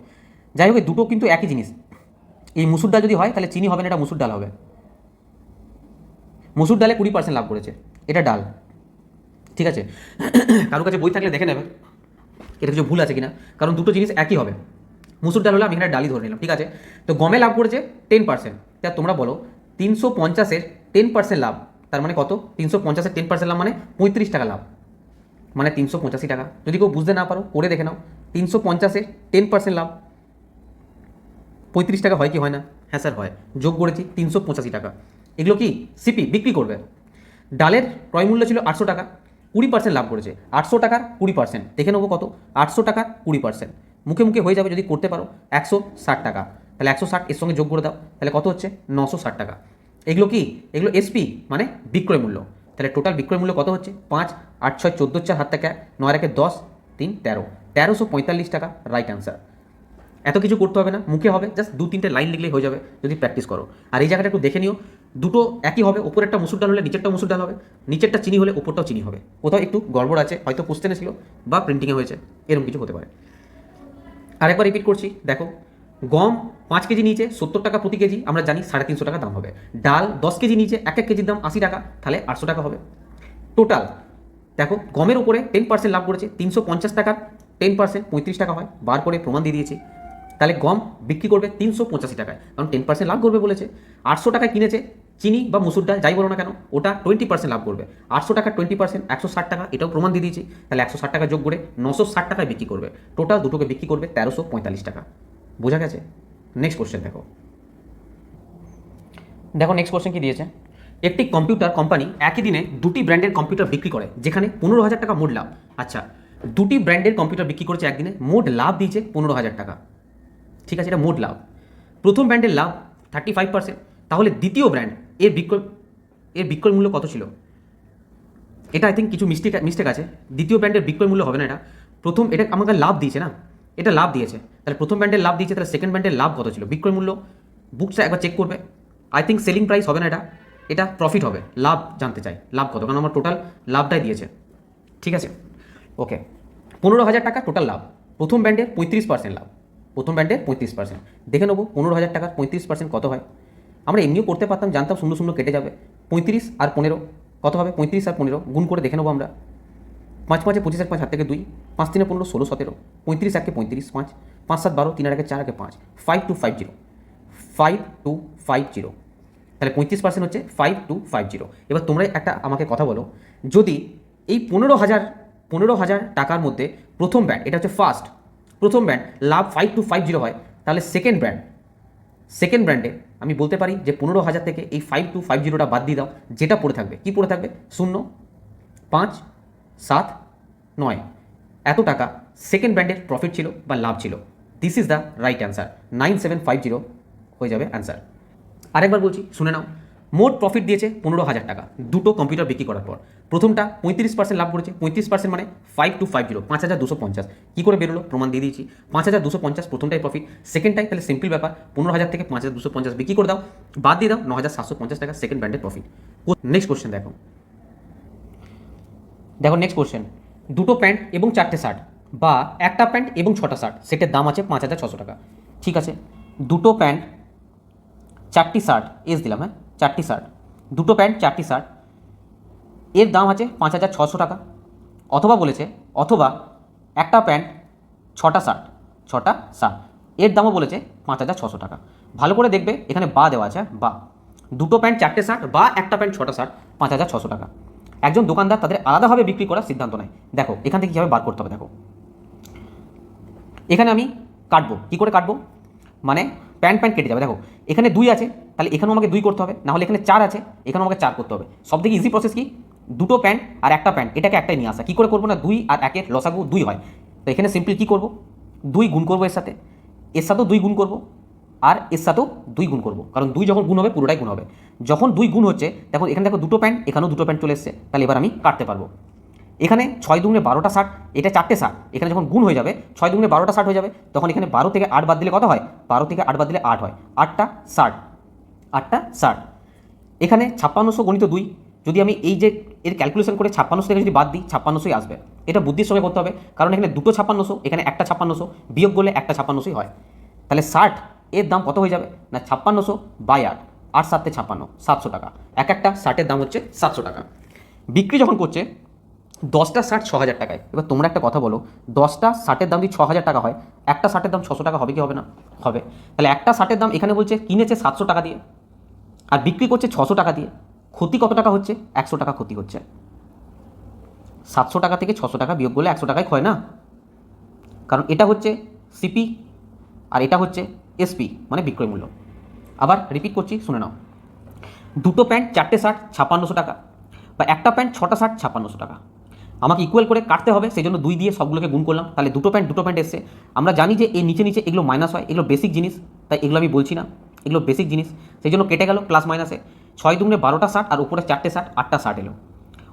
যাই হোক, দুটো কিন্তু একই জিনিস। এই মুসুর ডাল যদি হয় তাহলে চিনি হবে না, এটা মুসুর ডাল হবে। মুসুর ডালে 20% লাভ করেছে, এটা ডাল। ঠিক আছে, কারোর কাছে বই থাকলে দেখে নেবে এটা কিছু ভুল আছে কিনা, কারণ দুটো জিনিস একই হবে। মুসুর ডাল হলে আমি এখানে ডালই ধরে নিলাম। ঠিক আছে, তো গমে লাভ করেছে 10%। তা তোমরা বলো 350-এর 10% লাভ তার মানে কত? 350-এর 10% লাভ মানে 35 টাকা লাভ, মানে 385 টাকা। যদি কেউ বুঝতে না পারো করে দেখে নাও, 350-এর 10% লাভ 35 টাকা হয় কি হয় না? হ্যাঁ স্যার হয়, যোগ করেছি 385 টাকা। এগুলো কি? সিপি বিক্রি করবে। ডালের ক্রয় মূল্য ছিল 800 টাকা, 20% লাভ করেছে। 800 টাকার 20% দেখে নেবো কত? 800 টাকার 20% মুখে মুখে হয়ে যাবে যদি করতে পারো, 160 টাকা। তাহলে 160 এর সঙ্গে যোগ করে দাও, তাহলে কত হচ্ছে? 960 টাকা। এগুলো কি? এগুলো এসপি মানে বিক্রয় মূল্য। তাহলে টোটাল বিক্রয় মূল্য কত হচ্ছে? 5, 8, 6, 14, 4 হাত থেকে 9, 1, 10, 3, 13, 1345 টাকা রাইট অ্যান্সার। এত কিছু করতে হবে না, মুখে হবে, জাস্ট 2-3টে লাইন লিখলেই হয়ে যাবে যদি প্র্যাকটিস করো। আর এই জায়গাটা একটু দেখে নিও, দুটো একই হবে। ওপরেরটা মুসুর ডাল হলে নিচেরটা মুসুর ডাল হবে, নিচেরটা চিনি হলে ওপরটাও চিনি হবে। কোথাও একটু গড়বড় আছে, হয়তো কোশ্চেনে ছিল বা প্রিন্টিংয়ে হয়েছে, এরকম কিছু হতে পারে। আরেকবার রিপিট করছি, দেখো গম 5 কেজি নিচে 70 টাকা প্রতি কেজি, আমরা জানি 350 টাকা দাম হবে। ডাল 10 কেজি নিচে 1 কেজির দাম 80 টাকা, তাহলে 800 টাকা হবে। টোটাল দেখো গমের উপরে 10% লাভ করেছে, 350 টাকার 10% 35 টাকা হয়, বার করে প্রমাণ দিয়ে দিয়েছি। তাহলে গম বিক্রি করবে 385 টাকায়, কারণ 10% লাভ করবে বলেছে। 800 টাকায় কিনেছে চিনি বা মুসুর ডাল যাই বলো না কেন, ওটা 20% লাভ করবে। 800 টাকার 20% 160 টাকা, এটাও প্রমাণ দিয়ে দিয়েছি। তাহলে 160 টাকা যোগ করে 960 টাকায় বিক্রি করবে। টোটাল দুটোকে বিক্রি করবে 1345 টাকা। বোঝা গেছে? নেক্সট কোশ্চেন দেখো। দেখো নেক্সট কোশ্চেন কি দিয়েছে। একটি কম্পিউটার কোম্পানি একই দিনে দুটি ব্র্যান্ডের কম্পিউটার বিক্রি করে, যেখানে 15,000 টাকা মোট লাভ। আচ্ছা, দুটি ব্র্যান্ডের কম্পিউটার বিক্রি করেছে একদিনে, মোট লাভ দিয়েছে 15,000 টাকা। ঠিক আছে, এটা মোট লাভ। প্রথম ব্র্যান্ডের লাভ 35%, তাহলে দ্বিতীয় ব্র্যান্ড এর বিক্রয় মূল্য কত ছিল? এটা আই থিঙ্ক কিছু মিস্টেক আছে। দ্বিতীয় ব্র্যান্ডের বিক্রয় মূল্য হবে না এটা। প্রথম, এটা আমাকে লাভ দিয়েছে না, এটা লাভ দিয়েছে। তাহলে প্রথম ব্র্যান্ডের লাভ দিয়েছে, তাহলে সেকেন্ড ব্র্যান্ডের লাভ কত ছিল? বিক্রয় মূল্য বুকসটা একবার চেক করবে। আই থিঙ্ক সেলিং প্রাইস হবে না এটা, এটা প্রফিট হবে। লাভ জানতে চাই, লাভ কত, কারণ আমার টোটাল লাভটাই দিয়েছে। ঠিক আছে, ওকে। 15,000 টাকা টোটাল লাভ, প্রথম ব্র্যান্ডের 35% লাভ, প্রথম ব্র্যান্ডের 35%। দেখে নেবো 15,000 টাকার 35% কত হয়। আমরা এমনিও করতে পারতাম, জানতাম 0 কেটে যাবে। 35 আর 15 কত হবে? 35 আর 15 গুণ করে দেখে নেবো আমরা। 5 5 25 1 5 হাত থেকে 2, 5 3 15 16 17, 35 1 35 5, 5 7 12, 3 1 4 1 5, 5250, 5250। তাহলে 35% হচ্ছে 5250। এবার তোমরা একটা আমাকে কথা বলো, যদি এই 15,000 টাকার মধ্যে প্রথম ব্র্যান্ড, এটা হচ্ছে ফার্স্ট, প্রথম ব্র্যান্ড লাভ 5250 হয়, তাহলে সেকেন্ড ব্র্যান্ডে আমি বলতে পারি যে 15,000 থেকে এই 5250টা বাদ দিয়ে দাও, যেটা পড়ে থাকবে, কি পড়ে থাকবে? 0, 5, 7, 9 এত টাকা সেকেন্ড ব্র্যান্ডের প্রফিট ছিল বা লাভ ছিল। This is the right answer, 9750 হয়ে যাবে অ্যান্সার। আরেকবার বলছি, শুনে নাও। মোট প্রফিট দিয়েছে 15,000 টাকা দুটো কম্পিউটার বিক্রি করার পর। প্রথমটা 35% লাভ করেছে, 35% মানে 5250, 5250। কী করে বেরোলো? প্রমাণ দিয়ে দিয়েছি। 5250 প্রথমটাই প্রফিট, সেকেন্ডটাই তাহলে সিম্পল ব্যাপার, 15,000 থেকে 5250 বিক্রি করে দাও, বাদ দিয়ে দাও 9,750 টাকা সেকেন্ড ব্র্যান্ডের প্রফিট। নেক্সট কোশ্চেন দেখো। নেক্সট কোশ্চেন, দুটো প্যান্ট এবং 4টে শার্ট বা একটা প্যান্ট এবং 6টা শার্ট, সেটের দাম আছে 5,600 টাকা। ঠিক আছে, দুটো প্যান্ট 4টি শার্ট, এস দিলাম, হ্যাঁ 4টি শার্ট, দুটো প্যান্ট 4টি শার্ট, এর দাম আছে 5,600 টাকা। অথবা বলেছে, অথবা একটা প্যান্ট 6টা শার্ট, এর দামও বলেছে 5,600 টাকা। ভালো করে দেখবে, এখানে বা দেওয়া আছে, বা দুটো প্যান্ট 4টে শার্ট বা একটা প্যান্ট 6টা শার্ট, 5,600 টাকা। একজন দোকানদার তাদের আলাদাভাবে বিক্রি করার সিদ্ধান্ত নেয়। দেখো এখান থেকে কীভাবে বার করতে হবে, দেখো এখানে আমি কাটবো, কী করে কাটবো, মানে প্যান্ট কেটে যাবে। দেখো এখানে 2 আছে, তাহলে এখানেও আমাকে 2 করতে হবে, নাহলে এখানে 4 আছে, এখানেও আমাকে 4 করতে হবে। সব থেকে ইজি প্রসেস কি? দুটো প্যান্ট আর একটা প্যান্ট, এটাকে একটাই নিয়ে আসা। কী করে করবো না, 2 আর 1-এর লসাগু 2 হয়, তো এখানে সিম্পল কী করবো, 2 গুণ করবো, এর সাথেও 2 গুণ করবো, আর এর সাথেও 2 গুণ করবো, কারণ 2 যখন গুণ হবে পুরোটাই গুণ হবে। যখন 2 গুণ হচ্ছে, দেখো এখানে দেখো দুটো প্যান্ট, এখানেও দুটো প্যান্ট চলে এসছে, তাহলে এবার আমি কাটতে পারবো। এখানে 6 দুগুণে 12টা 60, এটা 4টে 60, এখানে যখন গুণ হয়ে যাবে 6 দুগুণে 12টা 60 হয়ে যাবে, তখন এখানে 12 থেকে 8 বাদ দিলে কত হয়? 12 থেকে 8 বাদ দিলে 8 হয়, 8টা 60, 8টা 60। এখানে 5600 গণিত 2, যদি আমি এই যে এর ক্যালকুলেশন করে 5600 থেকে যদি বাদ দিই 5600ই আসবে। এটা বুদ্ধির সঙ্গে করতে হবে, কারণ এখানে দুটো 5600, এখানে একটা 5600, বিয়োগ করলে একটা 5600ই হয়। তাহলে 60 এর দাম কত হয়ে যাবে না 5600/8, 8 7 56, 700 টাকা। এক একটা 60-এর দাম হচ্ছে 700 টাকা। বিক্রি যখন করছে 10টা 60 6000 টাকায়। এবার তোমরা একটা কথা বলো, 10টা 60-এর দাম যদি 6000 টাকা হয়, একটা 60-এর দাম 600 টাকা হবে কি হবে না? হবে। তাহলে একটা 60-এর দাম এখানে বলছে কিনেছে 700 টাকা দিয়ে আর বিক্রি করছে 600 টাকা দিয়ে, ক্ষতি কত টাকা হচ্ছে? 100 টাকা ক্ষতি হচ্ছে। 700 টাকা থেকে 600 টাকা বিয়োগ করলে 100 টাকায় ক্ষয় না, কারণ এটা হচ্ছে সিপি আর এটা হচ্ছে এসপি, মানে বিক্রয় মূল্য। আবার রিপিট করছি, শুনে নাও। দুটো প্যান্ট 4টে 60 5600 টাকা, বা একটা প্যান্ট 6টা 60 5600 টাকা। আমাকে ইকুয়াল করে কাটতে হবে, সেই জন্য 2 দিয়ে সবগুলোকে গুণ করলাম। তাহলে দুটো প্যান্ট এসছে। আমরা জানি যে এই নিচে নিচে এগুলো মাইনাস হয়, এগুলো বেসিক জিনিস, তাই এগুলো আমি বলছি না, এগুলো বেসিক জিনিস, সেই জন্য কেটে গেল প্লাস মাইনাসে। 6 দুগুণে 12টা 60 আর উপরে 4টে 60, 8টা 60 এলো।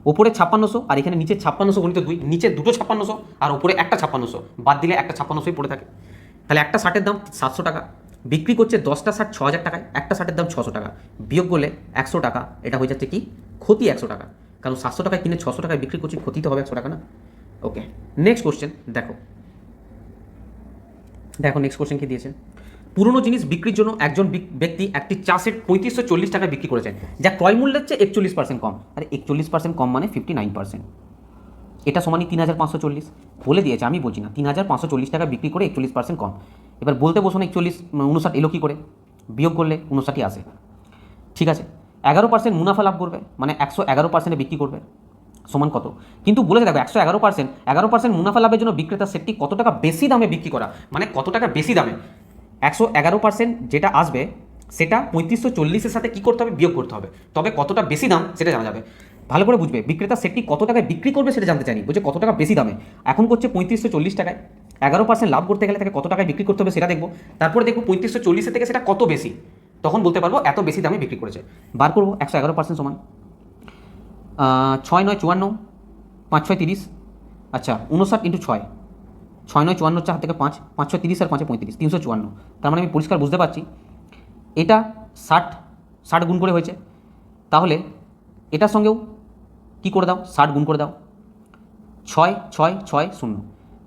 ওপরে 5600 আর এখানে নিচে 5600 গণিত 2, নিচে দুটো 5600 আর উপরে একটা 5600, বাদ দিলে একটা 5600ই পড়ে থাকে। তাহলে একটা 60-এর দাম 700 টাকা, বিক্রি করছে 10টা 60 6000 টাকায়, একটা 60-এর দাম 600 টাকা, বিয়োগ করলে 100 টাকা। এটা হয়ে যাচ্ছে কি? ক্ষতি 100 টাকা, কারণ 700 টাকায় কিনে 600 টাকায় বিক্রি করছি, ক্ষতি তো হবে 100 টাকা না। ওকে, নেক্সট কোশ্চেন দেখো। নেক্সট কোশ্চেন কি দিয়েছে। পুরনো জিনিস বিক্রির জন্য একজন ব্যক্তি একটি চা সেট 3540 টাকায় বিক্রি করেছেন, যা ক্রয় মূল্যের চেয়ে 41% কম। আরে 41% কম মানে 59%। এটা সমানই 3540। বলে দিয়েছে, আমি বলছি না। 3540 টাকা বিক্রি করে 41% কম। এবার বলতে বসো না 41 59 এলো কী করে? বিয়োগ করলে 59ই আসে। ঠিক আছে, 11% মুনাফা লাভ করবে, মানে 111%-এ বিক্রি করবে, সমান কত? কিন্তু বলেছে দেখো 111%, 11% মুনাফা লাভের জন্য বিক্রেতা সেটটি কত টাকা বেশি দামে বিক্রি করা, মানে কত টাকা বেশি দামে। 111% যেটা আসবে সেটা 3540-এর সাথে কী করতে হবে? বিয়োগ করতে হবে, তবে কতটা বেশি দাম সেটা জানা যাবে। ভালো করে বুঝবে, বিক্রেতা সেটটি কত টাকায় বিক্রি করবে সেটা জানতে চাইনি, বলছে কত টাকা বেশি দামে। এখন করছে 3540 টাকায়, 11% লাভ করতে গেলে তাকে কত টাকায় বিক্রি করতে হবে সেটা দেখবো, তারপরে দেখবো 3540-এর থেকে সেটা কত বেশি, তখন বলতে পারবো এত বেশি দামে বিক্রি করেছে। বার করবো 111% সমান 6 9 54, 5 6 30, আচ্ছা 59 × 6, 6 9 54, 4 থেকে 5, 5 6 30 আর 5 35, 354। তার মানে আমি পরিষ্কার বুঝতে পারছি এটা 60 গুণ করে হয়েছে। তাহলে এটার সঙ্গেও কি করে দাও, 60 গুণ করে দাও, 6 6 6 0।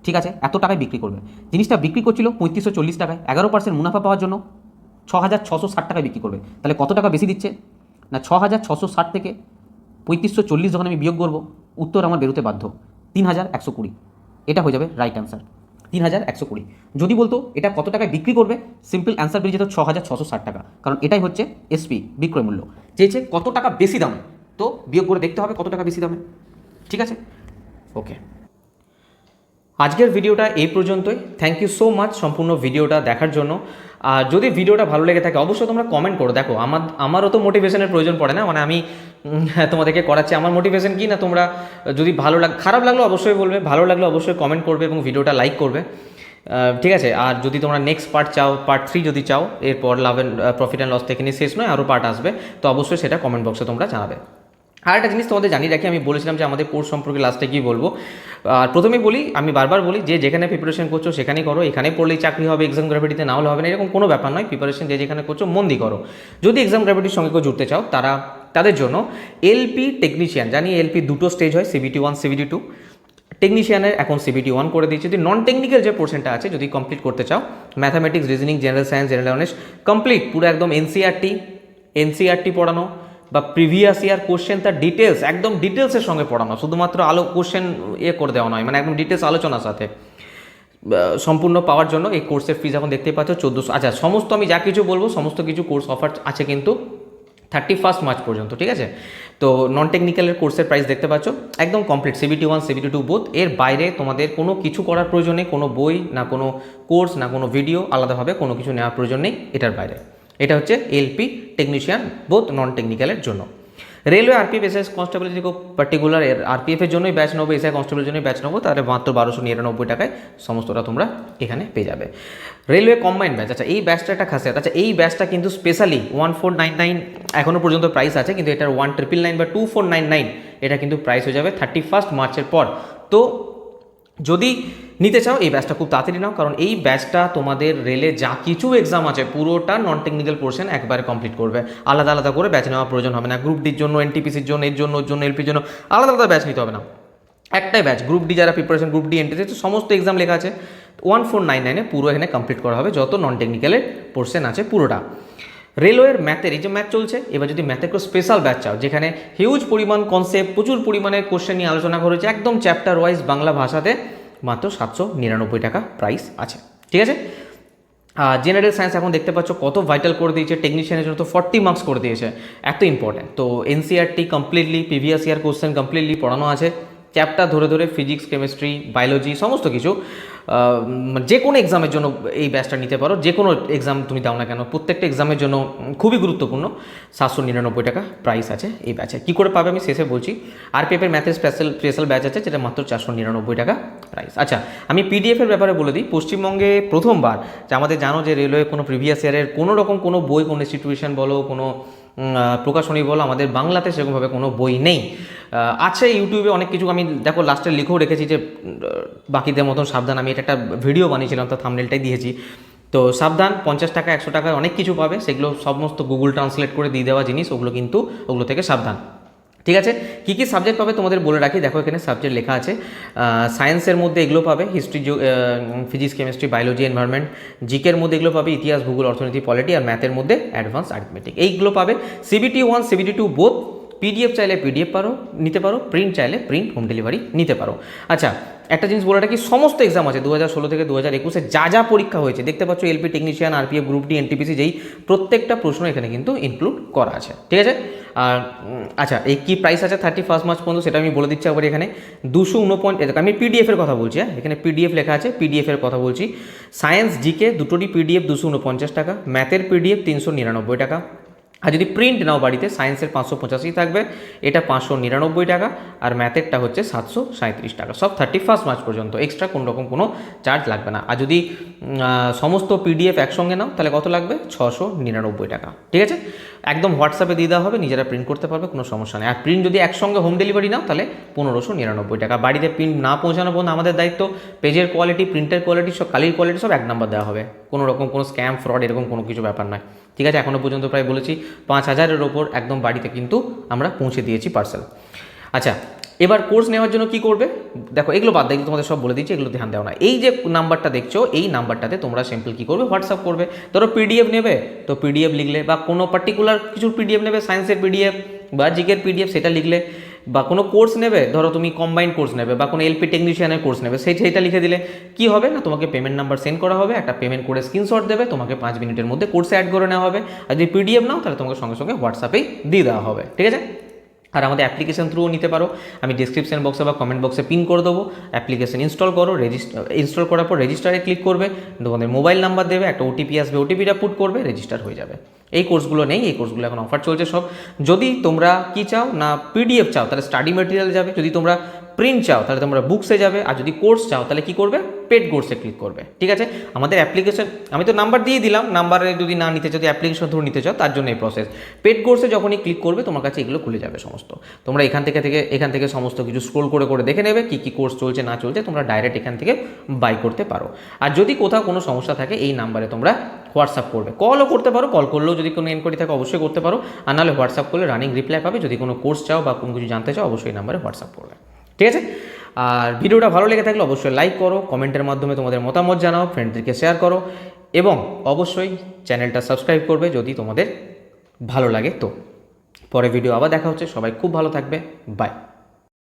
ঠিক আছে, এত টাকায় বিক্রি করবে। জিনিসটা বিক্রি করছিল 3540 টাকায়, 11% মুনাফা পাওয়ার জন্য 6660 টাকায় বিক্রি করবে। তাহলে কত টাকা বেশি দিচ্ছে না 6660 থেকে 3540 যখন আমি বিয়োগ করবো, উত্তর আমার বেরোতে বাধ্য 3120। এটা হয়ে যাবে রাইট অ্যান্সার, 3120। যদি বলতো এটা কত টাকায় বিক্রি করবে, সিম্পল অ্যান্সার বেরিয়ে যেত 6660 টাকা, কারণ এটাই হচ্ছে এসপি, বিক্রয় মূল্য। চেয়েছে কত টাকা বেশি দামে, তো বিয়োগ করে দেখতে হবে কত টাকা বেশি দামে। ঠিক আছে, ওকে। আজকের ভিডিওটা এই পর্যন্তই। থ্যাংক ইউ সো মাচ সম্পূর্ণ ভিডিওটা দেখার জন্য। আর যদি ভিডিওটা ভালো লেগে থাকে অবশ্যই তোমরা কমেন্ট করো। দেখো আমারও তো মোটিভেশনের প্রয়োজন পড়ে না, মানে আমি তোমাদেরকে করাচ্ছি, আমার মোটিভেশন কি না, তোমরা যদি খারাপ লাগলো অবশ্যই বলবে, ভালো লাগলো অবশ্যই কমেন্ট করবে এবং ভিডিওটা লাইক করবে। ঠিক আছে, আর যদি তোমরা নেক্সট পার্ট চাও, পার্ট 3 যদি চাও, এরপর প্রফিট অ্যান্ড লস থেকে নিয়ে শেষ নয়, আরও পার্ট আসবে, তো অবশ্যই সেটা কমেন্ট বক্সে তোমরা জানাবে। আর একটা জিনিস তোমাদের জানিয়ে রাখি, আমি বলেছিলাম যে আমাদের কোর্স সম্পর্কে লাস্টে কী বলবো। আর প্রথমেই বলি, আমি বারবার বলি যে যেখানে প্রিপারেশন করছো সেখানেই করো, এখানে পড়লেই চাকরি হবে, এক্সাম গ্র্যাভিটিতে না হলে হবে না, এরকম কোনো ব্যাপার নয়। প্রিপারেশন যে যেখানে করছো মন দিয়ে করো। যদি এক্সাম গ্র্যাভিটির সঙ্গে কেউ জুড়তে চাও তাদের জন্য এলপি টেকনিশিয়ান, জানি এলপি দুটো স্টেজ হয়, CBT 1 CBT 2। টেকনিশিয়ানের এখন CBT 1 করে দিয়েছি। যদি নন টেকনিক্যাল যে পোর্শনটা আছে যদি কমপ্লিট করতে চাও, mathematics, reasoning, general science, general awareness complete পুরো একদম এনসিআরটি পড়ানো, বা প্রিভিয়াস ইয়ার কোশ্চেন তার ডিটেলস, একদম ডিটেলসের সঙ্গে পড়ানো, শুধুমাত্র কোশ্চেন করে দেওয়া নয়, মানে একদম ডিটেলস আলোচনার সাথে সম্পূর্ণ পাওয়ার জন্য এই কোর্সের ফিজ এখন দেখতেই পাচ্ছ 1400। আচ্ছা, সমস্ত আমি যা কিছু বলবো সমস্ত কিছু কোর্স অফার আছে কিন্তু 31 মার্চ পর্যন্ত। ঠিক আছে, তো নন টেকনিক্যালের কোর্সের প্রাইস দেখতে পাচ্ছ একদম কমপ্লিট, CBT 1 CBT 2 বোথ। এর বাইরে তোমাদের কোনো কিছু করার প্রয়োজন নেই, কোনো বই না, কোনো কোর্স না, কোনো ভিডিও আলাদাভাবে কোনো কিছু নেওয়ার প্রয়োজন নেই এটার বাইরে। এটা হচ্ছে এলপি টেকনিশিয়ান বোথ নন টেকনিক্যালের জন্য। রেলওয়ে আরপিএফ এসআই কনস্টেবল যদি খুব পার্টিকুলার আরপিএফের জন্যই ব্যাচ নেবো, এসআই কনস্টেবলের জন্যই ব্যাচ নেবো, তাহলে মাত্র 1299 টাকায় সমস্তটা তোমরা এখানে পেয়ে যাবে। রেলওয়ে কম্বাইন্ড ব্যাচ, আচ্ছা এই ব্যাচটা একটা খাসিয়াত, আচ্ছা এই ব্যাচটা কিন্তু স্পেশালি 1499 এখনও পর্যন্ত প্রাইস আছে, কিন্তু এটার 1999 বা 2499 এটা কিন্তু প্রাইস হয়ে যাবে 31 মার্চের পর। তো যদি নিতে চাও এই ব্যাচটা খুব তাড়াতাড়ি নাও, কারণ এই ব্যাচটা তোমাদের রেলে যা কিছু এক্সাম আছে পুরোটা নন টেকনিক্যাল পোর্শন একবারে কমপ্লিট করবে। আলাদা আলাদা করে ব্যাচ নেওয়ার প্রয়োজন হবে না, গ্রুপ ডির জন্য, এনটিপিসির জন্য, এর জন্য, ওর জন্য, এলপির জন্য আলাদা আলাদা ব্যাচ নিতে হবে না, একটাই ব্যাচ। গ্রুপ ডি যারা প্রিপারেশন, গ্রুপ ডি এনটিপিসি সমস্ত এক্সাম লেখা আছে, 1499 পুরো এখানে কমপ্লিট করা হবে, যত নন টেকনিক্যালের পোর্শন আছে পুরোটা। রেলওয়ের ম্যাথের এই যে ম্যাথ চলছে, এবার যদি ম্যাথের কোনো স্পেশাল ব্যাচ চাও যেখানে হিউজ পরিমাণ কনসেপ্ট, প্রচুর পরিমাণে কোশ্চেন নিয়ে আলোচনা করেছে, একদম চ্যাপ্টার ওয়াইজ বাংলা ভাষাতে, মাত্র 799 টাকা প্রাইস আছে, ঠিক আছে। জেনারেল সায়েন্স এখন দেখতে পাচ্ছ কত ভাইটাল করে দিয়েছে, টেকনিশিয়ানের জন্য তো 40 মার্কস করে দিয়েছে, এত ইম্পর্ট্যান্ট। তো NCERT completely, previous year question completely পড়ানো আছে, চ্যাপ্টার ধরে ধরে ফিজিক্স, কেমিস্ট্রি, বায়োলজি সমস্ত কিছু। যে কোনো এক্সামের জন্য এই ব্যাচটা নিতে পারো, যে কোনো এক্সাম তুমি দাও না কেন, প্রত্যেকটা এক্সামের জন্য খুবই গুরুত্বপূর্ণ। 799 টাকা প্রাইস আছে এই ব্যাচে। কী করে পাবে আমি শেষে বলছি। আরপিএফের ম্যাথের স্পেশাল ব্যাচ আছে, যেটা মাত্র 499 টাকা প্রাইস। আচ্ছা আমি পিডিএফের ব্যাপারে বলে দিই। পশ্চিমবঙ্গে প্রথমবার যে আমাদের জানো যে রেলওয়ে কোনো প্রিভিয়াস ইয়ারের কোনো রকম কোনো বই, কোনো ইনস্টিটিউশন বলো, কোনো প্রকাশনী বলো, আমাদের বাংলাতে সেরকমভাবে কোনো বই নেই। আছে ইউটিউবে অনেক কিছু, আমি দেখো লাস্টে লিখেও রেখেছি যে বাকিদের মতন সাবধান, আমি এটা একটা ভিডিও বানিয়েছিলাম, তো থাম্বনেলটাই দিয়েছি। তো সাবধান, 50 টাকা 100 টাকায় অনেক কিছু পাবে, সেগুলো সমস্ত গুগল ট্রান্সলেট করে দিয়ে দেওয়া জিনিস, ওগুলো কিন্তু ওগুলো থেকে সাবধান, ঠিক আছে। কী কী সাবজেক্ট পাবে তোমাদের বলে রাখি, দেখো এখানে সাবজেক্ট লেখা আছে। সায়েন্সের মধ্যে এগুলো পাবে, history, physics, chemistry, biology, environment. জিকের মধ্যে এগুলো পাবে, ইতিহাস, ভূগোল, অর্থনীতি, পলিটি। আর ম্যাথের মধ্যে অ্যাডভান্স অ্যারিথমেটিক, এইগুলো পাবে। CBT 1, CBT 2 both. পিডিএফ চাইলে পিডিএফ নিতে পারো, প্রিন্ট চাইলে প্রিন্ট হোম ডেলিভারি নিতে পারো। আচ্ছা একটা জিনিস বলে রাখি, সমস্ত এক্সাম আছে 2016 থেকে 2021 যা যা পরীক্ষা হয়েছে দেখতে পাচ্ছ, LP, technician, RPF, group D, NTPC, যেই প্রত্যেকটা প্রশ্ন এখানে কিন্তু ইনক্লুড করা আছে, ঠিক আছে। আর আচ্ছা এই কী প্রাইস আছে 31 মার্চ পর্যন্ত সেটা আমি বলে দিচ্ছি আবার। এখানে 249, আমি পিডিএফের কথা বলছি, হ্যাঁ এখানে পিডিএফ লেখা আছে, পিডিএফের কথা বলছি। সায়েন্স, জিকে দুটোরই পিডিএফ 249 টাকা, ম্যাথের পিডিএফ 399 টাকা। আর যদি প্রিন্ট নাও বাড়িতে, সায়েন্সের 585 থাকবে, এটা 599 টাকা, আর ম্যাথেরটা হচ্ছে 737 টাকা, সব 31 মার্চ পর্যন্ত, এক্সট্রা কোনো রকম কোনো চার্জ লাগবে না। আর যদি সমস্ত পিডিএফ একসঙ্গে নাও তাহলে কত লাগবে, 699 টাকা, ঠিক আছে। একদম হোয়াটসঅ্যাপে দিয়ে দেওয়া হবে, নিজেরা প্রিন্ট করতে পারবে, কোনো সমস্যা নেই। আর প্রিন্ট যদি একসঙ্গে হোম ডেলিভারি নাও তাহলে 1599 টাকা। বাড়িতে প্রিন্ট না পৌঁছানো পর্যন্ত আমাদের দায়িত্ব, পেজের কোয়ালিটি, প্রিন্টের কোয়ালিটি, সব কালির কোয়ালিটি সব 1 নাম্বার দেওয়া হবে, কোনো রকম কোনো স্ক্যাম, ফ্রড এরকম কোনো কিছু ব্যাপার নয়, ঠিক আছে। এখনও পর্যন্ত প্রায় বলেছি 5000-এর ওপর একদম বাড়িতে কিন্তু আমরা পৌঁছে দিয়েছি পার্সেল। আচ্ছা এবার কোর্স নেওয়ার জন্য কি করবে, দেখো এগুলো বাদ দিয়ে তোমাদের সব বলে দিচ্ছি, এগুলো ধ্যান দেওয়া না। এই যে নাম্বারটা দেখছো, এই নাম্বারটাতে তোমরা সিম্পল কী করবে, হোয়াটসঅ্যাপ করবে। ধরো পিডিএফ নেবে তো পিডিএফ লিখলে, বা কোনো পার্টিকুলার কিছু পিডিএফ নেবে, সায়েন্সের পিডিএফ বা জিকের পিডিএফ সেটা লিখলে, বা কোনো কোর্স নেবে, ধরো তুমি কম্বাইন্ড কোর্স নেবে বা কোনো এলপি টেকনিশিয়ানের কোর্স নেবে, সেইটা লিখে দিলে কি হবে না, তোমাকে পেমেন্ট নাম্বার সেন্ড করা হবে, একটা পেমেন্ট করে স্ক্রিনশট দেবে, তোমাকে 5 মিনিটের মধ্যে কোর্সে অ্যাড করে নেওয়া হবে। আর যদি পিডিএফ নাও তাহলে তোমাকে সঙ্গে সঙ্গে হোয়াটসঅ্যাপেই দিয়ে দেওয়া হবে, ঠিক আছে। আর আমাদের অ্যাপ্লিকেশন থ্রুও নিতে পারো, আমি ডিসক্রিপশন বক্সে বা কমেন্ট বক্সে পিন করে দেবো। অ্যাপ্লিকেশন ইনস্টল করো, ইনস্টল করার পর রেজিস্টারে ক্লিক করবে, তোমাদের মোবাইল নাম্বার দেবে, একটা ওটিপি আসবে, ওটিপিটা পুট করবে, রেজিস্টার হয়ে যাবে। এই কোর্সগুলো নেই, এই কোর্সগুলো এখন অফার চলছে সব। যদি তোমরা কি চাও না পিডিএফ চাও তাহলে স্টাডি মেটেরিয়াল যাবে, যদি তোমরা প্রিন্ট চাও তাহলে তোমরা বুকসে যাবে, আর যদি কোর্স চাও তাহলে কি করবে, পেড কোর্সে ক্লিক করবে, ঠিক আছে। আমাদের অ্যাপ্লিকেশন আমি তো নাম্বার দিয়ে দিলাম, নাম্বারে যদি না নিতে চাও, যদি অ্যাপ্লিকেশন থ্রু নিতে চাও তার জন্য এই প্রসেস। পেড কোর্সে যখনই ক্লিক করবে তোমার কাছে এগুলো খুলে যাবে সমস্ত, তোমরা এখান থেকে সমস্ত কিছু স্ক্রোল করে করে দেখে নেবে কী কী কোর্স চলছে না চলছে, তোমরা ডাইরেক্ট এখান থেকে বাই করতে পারো। আর যদি কোথাও কোনো সমস্যা থাকে এই নাম্বারে তোমরা হোয়াটসঅ্যাপ করবে, কলও করতে পারো, কল করলেও যদি কোনো এনকোয়ারি থাকে অবশ্যই করতে পারো, আর নাহলে হোয়াটসঅ্যাপ করলে রানিং রিপ্লাই পাবে। যদি কোনো কোর্স চাও বা কোনো কিছু জানতে চাও অবশ্যই এই নাম্বারে হোয়াটসঅ্যাপ করবে, ঠিক আছে। আর ভিডিওটা ভালো লেগে থাকলে অবশ্যই লাইক করো, কমেন্টের মাধ্যমে তোমাদের মতামত জানাও, ফ্রেন্ডদেরকে শেয়ার করো, এবং অবশ্যই চ্যানেলটা সাবস্ক্রাইব করবে যদি তোমাদের ভালো লাগে। তো পরে ভিডিও আবার দেখা হচ্ছে, সবাই খুব ভালো থাকবে, বাই।